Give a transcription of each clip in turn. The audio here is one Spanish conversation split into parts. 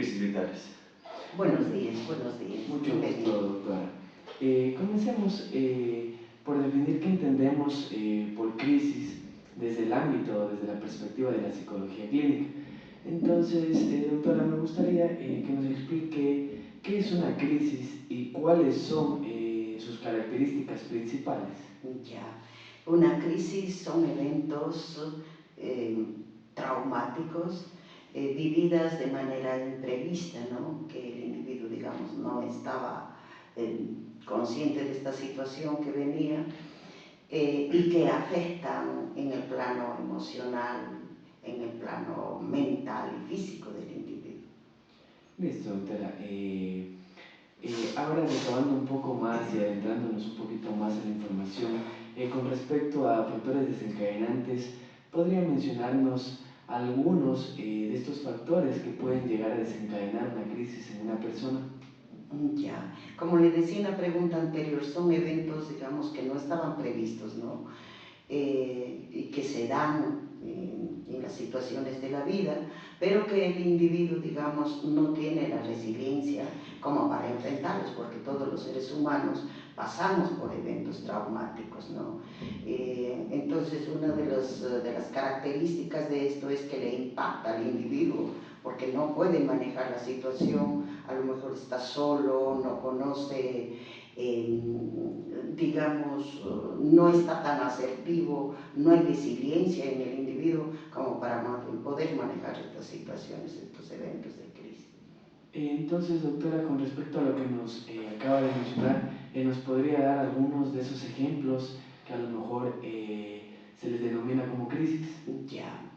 crisis vitales. Buenos días, Mucho gusto, bienvenido. doctora. Comencemos por definir qué entendemos por crisis desde el ámbito, desde la perspectiva de la psicología clínica. Entonces, doctora, me gustaría que nos explique qué es una crisis y cuáles son sus características principales. Ya, una crisis son eventos eh, traumáticos vividas de manera imprevista, ¿no? Que el individuo, digamos, no estaba eh, consciente de esta situación que venía y que afectan en el plano emocional, en el plano mental y físico del individuo. Listo, doctora. Ahora recabando un poco más y adentrándonos un poquito más en la información, con respecto a factores desencadenantes, ¿podría mencionarnos algunos de estos factores que pueden llegar a desencadenar una crisis en una persona? Ya, como le decía en la pregunta anterior, son eventos, digamos, que no estaban previstos, ¿no? Y que se dan en las situaciones de la vida, pero que el individuo, digamos, no tiene la resiliencia como para enfrentarlos, porque todos los seres humanos pasamos por eventos traumáticos, ¿no? Entonces, una de las características de esto es que le impacta al individuo, porque no puede manejar la situación, a lo mejor está solo, no conoce digamos, no está tan asertivo, no hay resiliencia en el individuo como para poder manejar estas situaciones, estos eventos de crisis. Entonces, doctora, con respecto a lo que nos acaba de mencionar, ¿nos podría dar algunos de esos ejemplos que a lo mejor se les denomina como crisis? Ya,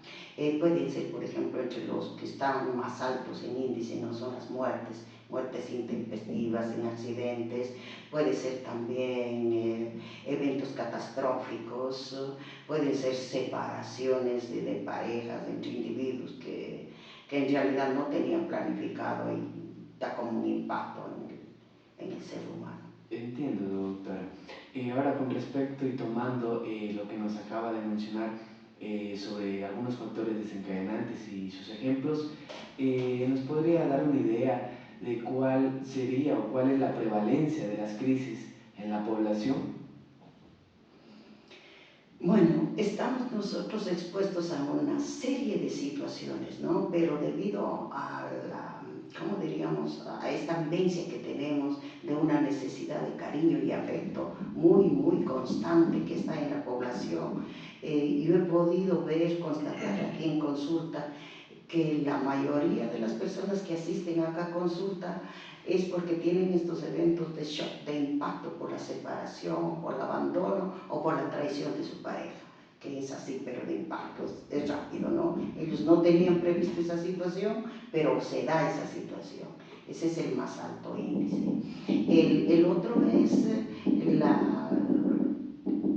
pueden ser, por ejemplo, entre los que están más altos en índice, no son las muertes, muertes intempestivas en accidentes, puede ser también eventos catastróficos, pueden ser separaciones de parejas entre individuos que en realidad no tenían planificado y da como un impacto en el ser humano. Entiendo, doctora. Ahora con respecto y tomando lo que nos acaba de mencionar sobre algunos factores desencadenantes y sus ejemplos, ¿nos podría dar una idea de cuál sería o cuál es la prevalencia de las crisis en la población? Bueno, estamos nosotros expuestos a una serie de situaciones, ¿no? Pero debido a la, ¿cómo diríamos?, a esta vivencia que tenemos de una necesidad de cariño y afecto muy, muy constante que está en la población, yo he podido ver, constatar aquí en consulta, que la mayoría de las personas que asisten acá a consulta es porque tienen estos eventos de shock, de impacto por la separación, o por el abandono o por la traición de su pareja, que es así, pero de impacto, es rápido, ¿no? Ellos no tenían previsto esa situación, pero se da esa situación. Ese es el más alto índice. El otro es la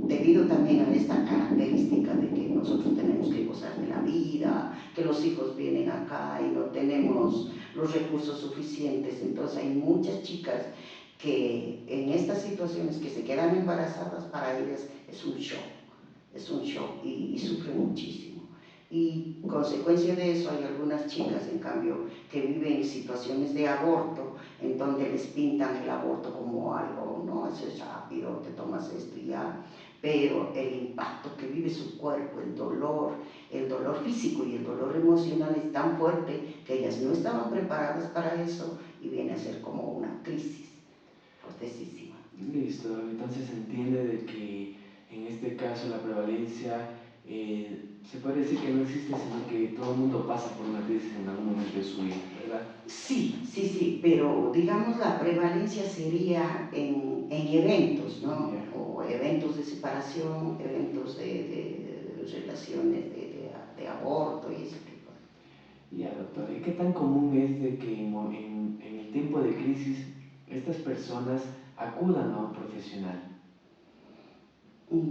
debido también a esta característica de que nosotros tenemos que gozar de la vida, que los hijos vienen acá y no tenemos los recursos suficientes, entonces hay muchas chicas que en estas situaciones que se quedan embarazadas, para ellas es un shock y sufren muchísimo. Y consecuencia de eso hay algunas chicas, en cambio, que viven situaciones de aborto, en donde les pintan el aborto como algo, no, eso es rápido, te tomas esto y ya, pero el impacto que vive su cuerpo, el dolor físico y el dolor emocional es tan fuerte que ellas no estaban preparadas para eso y viene a ser como una crisis fuertesísima. Listo, entonces se entiende de que en este caso la prevalencia se puede decir que no existe, sino que todo el mundo pasa por una crisis en algún momento de su vida, ¿verdad? Sí, pero digamos la prevalencia sería en eventos, ¿no? Ya. O eventos de separación, eventos de relaciones de aborto y ese tipo. Ya, doctora. ¿Y qué tan común es de que en el tiempo de crisis estas personas acudan a un profesional?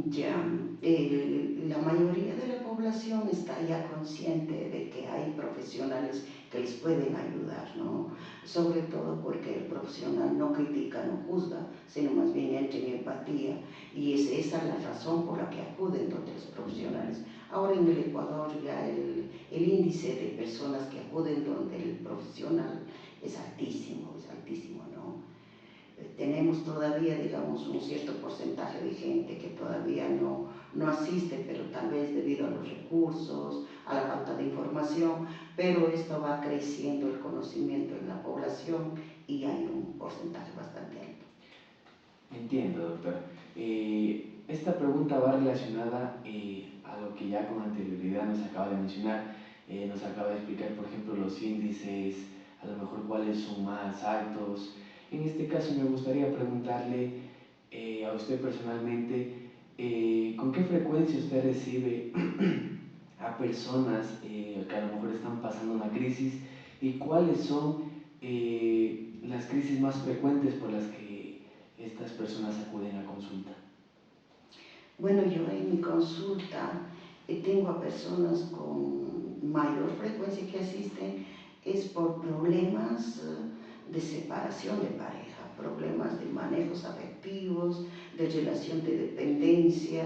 Ya, la mayoría de la población está ya consciente de que hay profesionales que les pueden ayudar, ¿no? Sobre todo porque el profesional no critica, no juzga, sino más bien entra en empatía y esa es la razón por la que acuden donde los profesionales. Ahora en el Ecuador ya el índice de personas que acuden donde el profesional es altísimo, ¿no? Tenemos todavía, digamos, un cierto porcentaje de gente que todavía no asiste, pero tal vez debido a los recursos, a la falta de información, pero esto va creciendo el conocimiento en la población y hay un porcentaje bastante alto. Entiendo, doctor. Esta pregunta va relacionada a lo que ya con anterioridad nos acaba de mencionar. Nos acaba de explicar, por ejemplo, los índices, a lo mejor cuáles son más altos. En este caso me gustaría preguntarle a usted personalmente, ¿con qué frecuencia usted recibe a personas que a lo mejor están pasando una crisis y cuáles son las crisis más frecuentes por las que estas personas acuden a consulta? Bueno, yo en mi consulta tengo a personas con mayor frecuencia que asisten, es por problemas de separación de pareja, problemas de manejos afectivos, de relación de dependencia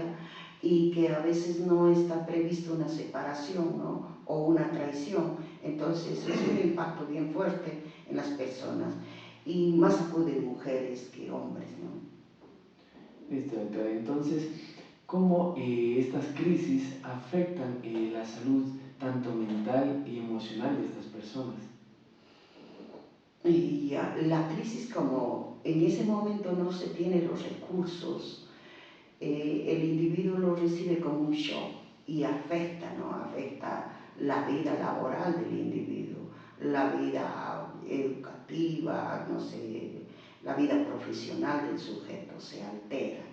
y que a veces no está previsto una separación, ¿no? O una traición. Entonces es un impacto bien fuerte en las personas y más acuden mujeres que hombres, ¿no? Listo, doctora. Entonces, ¿cómo estas crisis afectan la salud tanto mental y emocional de estas personas? Y la crisis, como en ese momento no se tienen los recursos, el individuo lo recibe como un shock y afecta, ¿no? Afecta la vida laboral del individuo, la vida educativa, no sé, la vida profesional del sujeto se altera.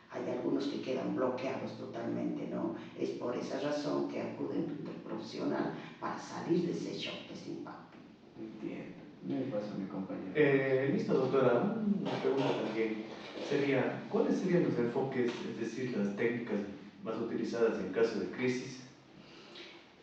Hay algunos que quedan bloqueados totalmente, ¿no? Es por esa razón que acuden del profesional para salir de ese shock, de ese impacto. Entiendo. Me paso a mi compañero. Listo, doctora. Una pregunta también sería, ¿cuáles serían los enfoques, es decir, las técnicas más utilizadas en caso de crisis?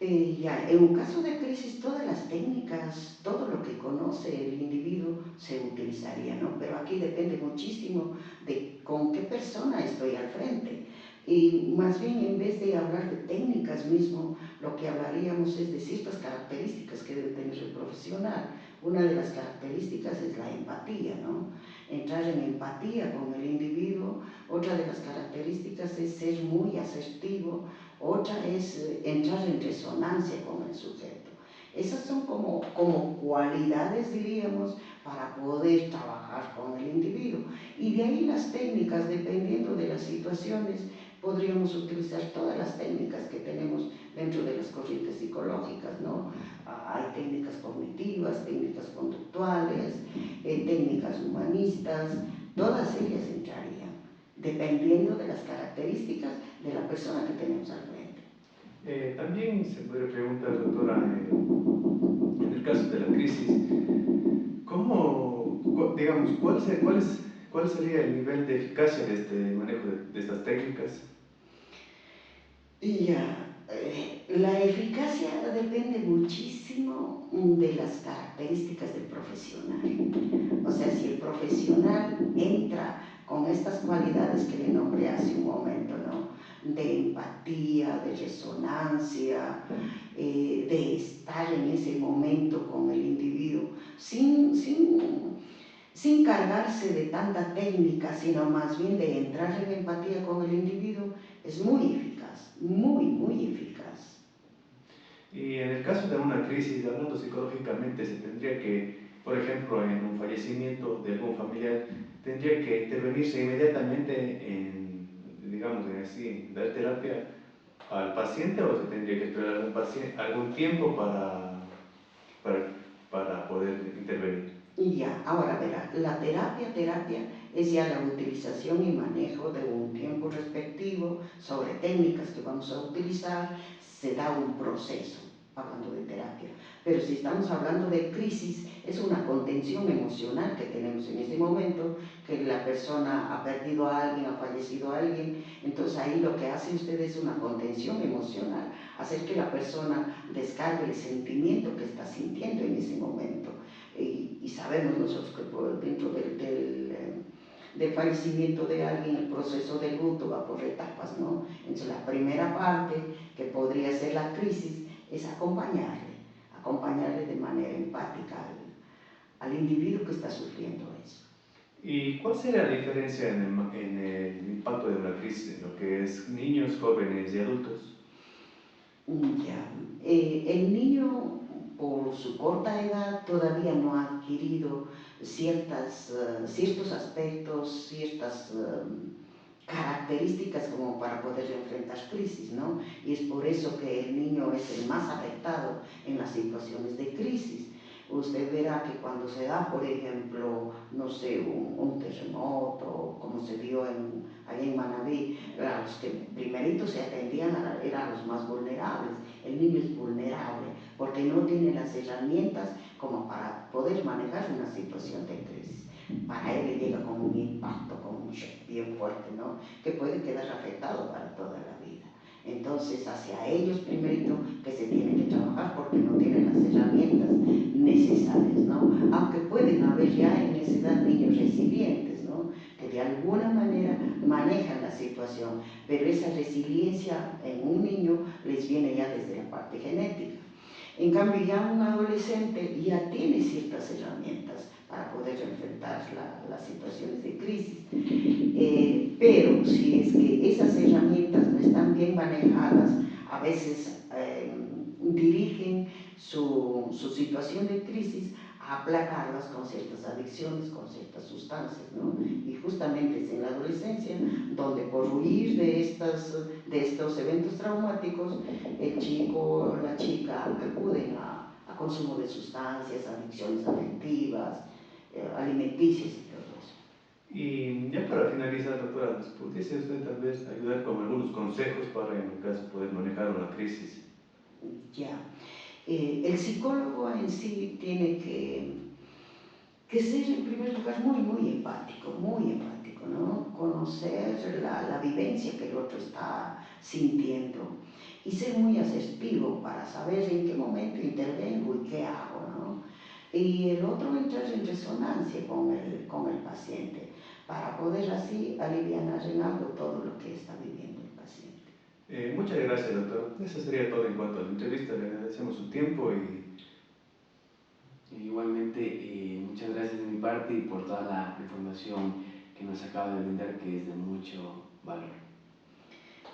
Ya, en un caso de crisis, todas las técnicas, todo lo que conoce el individuo se utilizaría, ¿no? Pero aquí depende muchísimo de con qué persona estoy al frente. Y más bien, en vez de hablar de técnicas mismo, lo que hablaríamos es de ciertas características que debe tener el profesional. Una de las características es la empatía, ¿no? Entrar en empatía con el individuo. Otra de las características es ser muy asertivo. Otra es entrar en resonancia con el sujeto. Esas son como cualidades, diríamos, para poder trabajar con el individuo. Y de ahí las técnicas, dependiendo de las situaciones, podríamos utilizar todas las técnicas que tenemos dentro de las corrientes psicológicas, ¿no? Hay técnicas cognitivas, técnicas conductuales, técnicas humanistas, todas ellas entrarían, dependiendo de las características de la persona que tenemos al frente. También se podría preguntar, doctora, en el caso de la crisis, digamos, cuál sería el nivel de eficacia de este manejo de estas técnicas? Y la eficacia depende muchísimo de las características del profesional. O sea, si el profesional entra con estas cualidades que le nombré hace un momento, ¿no? De empatía, de resonancia, de estar en ese momento con el individuo, sin cargarse de tanta técnica, sino más bien de entrar en empatía con el individuo, es muy eficaz, muy eficaz. Y en el caso de una crisis, hablando psicológicamente, se tendría que, por ejemplo, en un fallecimiento de algún familiar, tendría que intervenirse inmediatamente digamos, en así, dar terapia al paciente o se tendría que esperar algún tiempo para, para poder intervenir. Y ya, ahora verá, la terapia es ya la utilización y manejo de un tiempo respectivo sobre técnicas que vamos a utilizar, se da un proceso, hablando de terapia. Pero si estamos hablando de crisis, es una contención emocional que tenemos en ese momento, que la persona ha perdido a alguien, ha fallecido a alguien, entonces ahí lo que hace usted es una contención emocional, hacer que la persona descargue el sentimiento que está sintiendo en ese momento. Y sabemos nosotros que dentro del fallecimiento de alguien, el proceso de luto va por etapas, ¿no? Entonces la primera parte, que podría ser la crisis, es acompañarle de manera empática al individuo que está sufriendo eso. ¿Y cuál sería la diferencia en el impacto de una crisis en lo que es niños, jóvenes y adultos? Ya. El niño, por su corta edad, todavía no ha adquirido ciertos aspectos, ciertas características como para poder enfrentar crisis, ¿no? Y es por eso que el niño es el más afectado en las situaciones de crisis. Usted verá que cuando se da, por ejemplo, no sé, un terremoto, como se vio allá en Manabí, a los que primeritos se atendían eran los más vulnerables. El niño es vulnerable porque no tiene las herramientas como para poder manejar una situación de crisis. Para él le llega como un impacto, como un shock bien fuerte, ¿no? Que puede quedar afectado para toda la vida. Entonces, hacia ellos primerito que se tiene que trabajar porque no tienen las herramientas necesarias, ¿no? Aunque pueden haber ya en esa edad niños resilientes, ¿no? Que de alguna manera manejan la situación, pero esa resiliencia en un niño les viene ya desde la parte genética. En cambio, ya un adolescente ya tiene ciertas herramientas para poder enfrentar las situaciones de crisis. Pero si es que esas herramientas no están bien manejadas, a veces dirigen su situación de crisis a aplacarlas con ciertas adicciones, con ciertas sustancias, ¿no? Y justamente es en la adolescencia donde por huir de estos eventos traumáticos, el chico o la chica acuden a consumo de sustancias, adicciones afectivas, alimenticias y todo eso. Y ya para finalizar, doctora, ¿nos pudiese usted tal vez ayudar con algunos consejos para, en el caso, poder manejar una crisis? Ya. El psicólogo en sí tiene que ser en primer lugar muy empático, ¿no? Conocer la vivencia que el otro está sintiendo y ser muy asertivo para saber en qué momento intervengo y qué hago, ¿no? Y el otro entrar en resonancia con el paciente para poder así aliviar en algo todo lo que está viviendo el paciente. Muchas gracias, doctor. Eso sería todo en cuanto a la entrevista. Le agradecemos su tiempo y Igualmente, muchas gracias de mi parte y por toda la información que nos acaba de brindar, que es de mucho valor.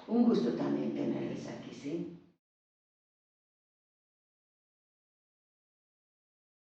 Un gusto también tenerles aquí, ¿sí?